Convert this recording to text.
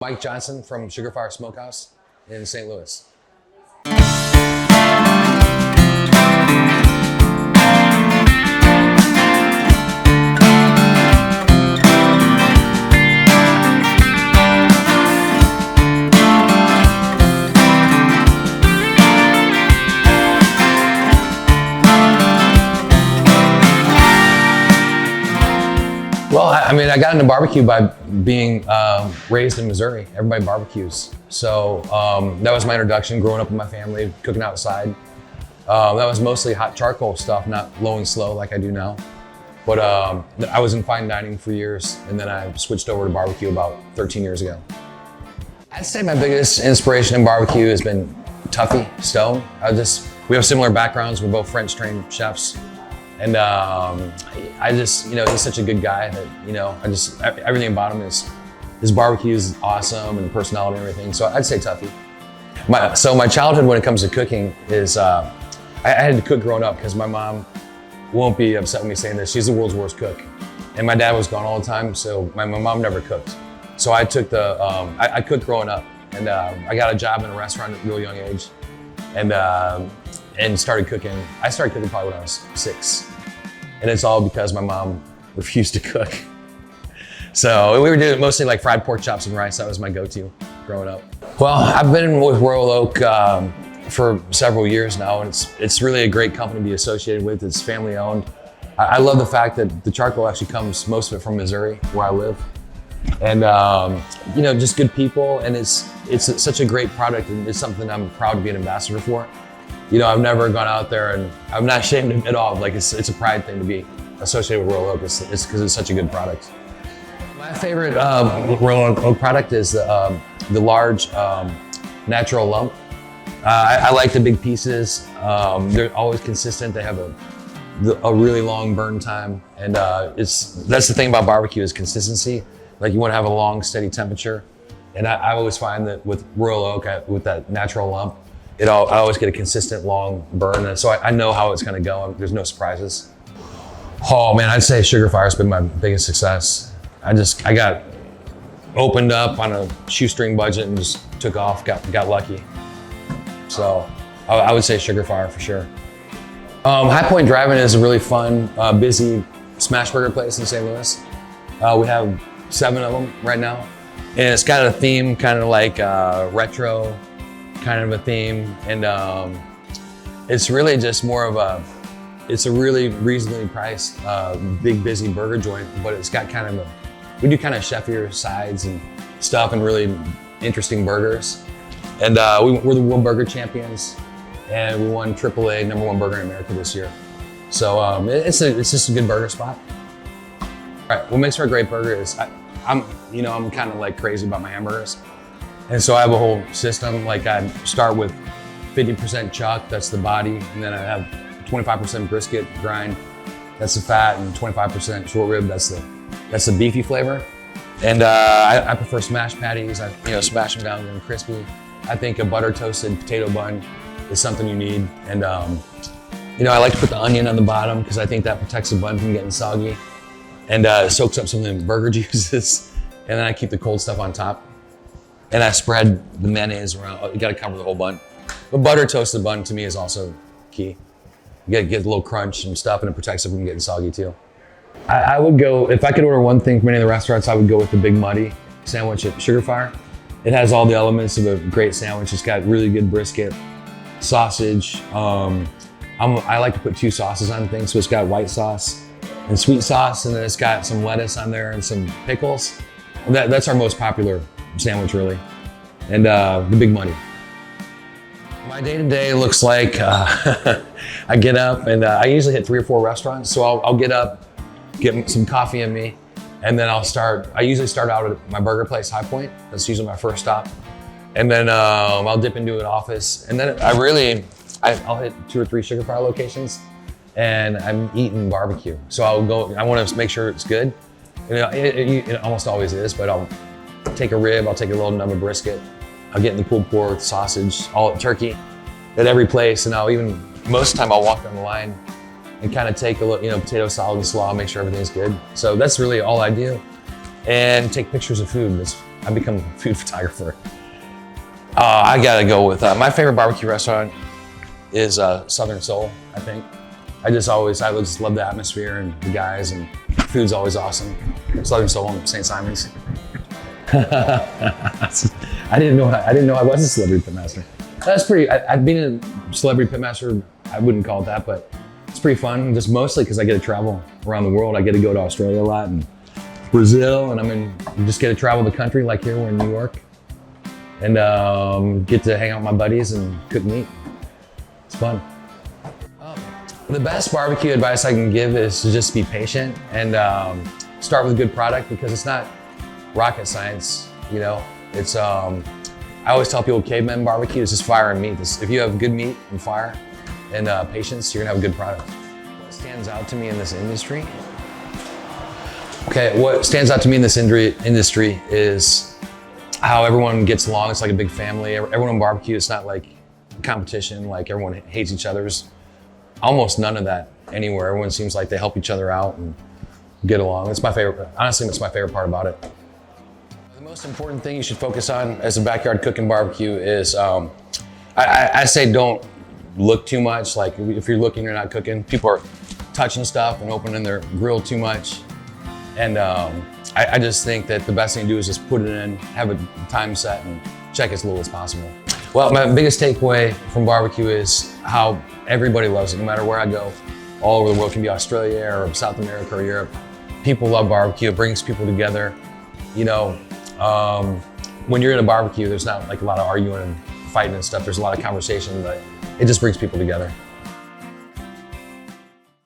Mike Johnson from Sugar Fire Smokehouse in St. Louis. Well, I got into barbecue by being raised in Missouri. Everybody barbecues. So that was my introduction, growing up with my family, cooking outside. That was mostly hot charcoal stuff, not low and slow like I do now. But I was in fine dining for years, and then I switched over to barbecue about 13 years ago. I'd say my biggest inspiration in barbecue has been Tuffy Stone. We have similar backgrounds. We're both French trained chefs. And he's such a good guy that, everything about him his barbecue is awesome and personality and everything. So I'd say Tuffy. My childhood when it comes to cooking is, I had to cook growing up because my mom won't be upset with me saying this. She's the world's worst cook. And my dad was gone all the time, so my mom never cooked. So I took I cooked growing up, and I got a job in a restaurant at a real young age. And started cooking. I started cooking probably when I was 6. And it's all because my mom refused to cook. So we were doing mostly like fried pork chops and rice. That was my go-to growing up. Well, I've been with Royal Oak for several years now, and it's really a great company to be associated with. It's family owned. I love the fact that the charcoal actually comes, most of it from Missouri, where I live. And just good people, and it's such a great product, and it's something I'm proud to be an ambassador for. I've never gone out there, and I'm not ashamed to admit all. Like it's a pride thing to be associated with Royal Oak. It's because it's such a good product. My favorite Royal Oak product is the large natural lump. I like the big pieces. They're always consistent. They have a really long burn time, and that's the thing about barbecue is consistency. Like you want to have a long, steady temperature, and I always find that with Royal Oak, with that natural lump, I always get a consistent long burn, and so I know how it's going to go, and there's no surprises. Oh man, I'd say Sugar Fire's been my biggest success. I got opened up on a shoestring budget and just took off, got lucky. So I would say Sugar Fire for sure. High Point Drive-In is a really fun, busy smash burger place in St. Louis. We have 7 of them right now, and it's got a theme kind of like retro kind of a theme, and it's really just more of it's a really reasonably priced big busy burger joint, but it's got kind of we do kind of chefier sides and stuff and really interesting burgers. And we're the World Burger Champions, and we won AAA #1 burger in America this year. So it's just a good burger spot. All right, what makes for a great burger is I'm kind of like crazy about my hamburgers. And so I have a whole system. Like I start with 50% chuck, that's the body, and then I have 25% brisket grind, that's the fat, and 25% short rib, that's the beefy flavor. And I prefer smash patties. I smash them down and crispy. I think a butter toasted potato bun is something you need. And I like to put the onion on the bottom because I think that protects the bun from getting soggy, and soaks up some of the burger juices. And then I keep the cold stuff on top. And I spread the mayonnaise around. You gotta cover the whole bun. The butter toasted bun to me is also key. You gotta get a little crunch and stuff, and it protects it from getting soggy too. I would go, if I could order one thing from any of the restaurants, I would go with the Big Muddy sandwich at Sugar Fire. It has all the elements of a great sandwich. It's got really good brisket, sausage. I like to put 2 sauces on things, so it's got white sauce and sweet sauce, and then it's got some lettuce on there and some pickles. And that's our most popular sandwich really, and the Big Muddy. My day-to-day looks like I get up, and I usually hit 3 or 4 restaurants. So I'll get up, get some coffee in me, and then I usually start out at my burger place, High Point. That's usually my first stop. And then I'll dip into an office, and then I'll hit 2 or 3 Sugar Fire locations, and I'm eating barbecue. So I want to make sure it's good. It almost always is, but I'll take a rib, I'll take a little nub of brisket, I'll get in the pulled pork, sausage, all turkey at every place, and most of the time I'll walk down the line and kind of take a look, potato salad and slaw, make sure everything's good. So that's really all I do. And take pictures of food. I've become a food photographer. I gotta go with my favorite barbecue restaurant is Southern Soul, I think. I just love the atmosphere and the guys, and food's always awesome. Southern Soul in St. Simon's. I didn't know I was a celebrity pitmaster. That's pretty. I've been a celebrity pitmaster. I wouldn't call it that, but it's pretty fun. Just mostly because I get to travel around the world. I get to go to Australia a lot and Brazil, and just get to travel the country. Like here, we're in New York, and get to hang out with my buddies and cook meat. It's fun. The best barbecue advice I can give is to just be patient and start with a good product, because it's not rocket science, you know. It's I always tell people cavemen barbecue is just fire and meat. If you have good meat and fire and patience, you're gonna have a good product. What stands out to me in this industry? Okay, what stands out to me in this industry is how everyone gets along. It's like a big family. Everyone on barbecue, it's not like a competition, like everyone hates each other's. Almost none of that anywhere. Everyone seems like they help each other out and get along. It's my favorite, honestly, it's my favorite part about it. The most important thing you should focus on as a backyard cooking barbecue is, I say don't look too much. Like if you're looking, you're not cooking. People are touching stuff and opening their grill too much. And I just think that the best thing to do is just put it in, have a time set, and check as little as possible. Well, my biggest takeaway from barbecue is how everybody loves it, no matter where I go. All over the world, it can be Australia or South America or Europe. People love barbecue, it brings people together. You know, when you're in a barbecue, there's not like a lot of arguing and fighting and stuff. There's a lot of conversation, but it just brings people together.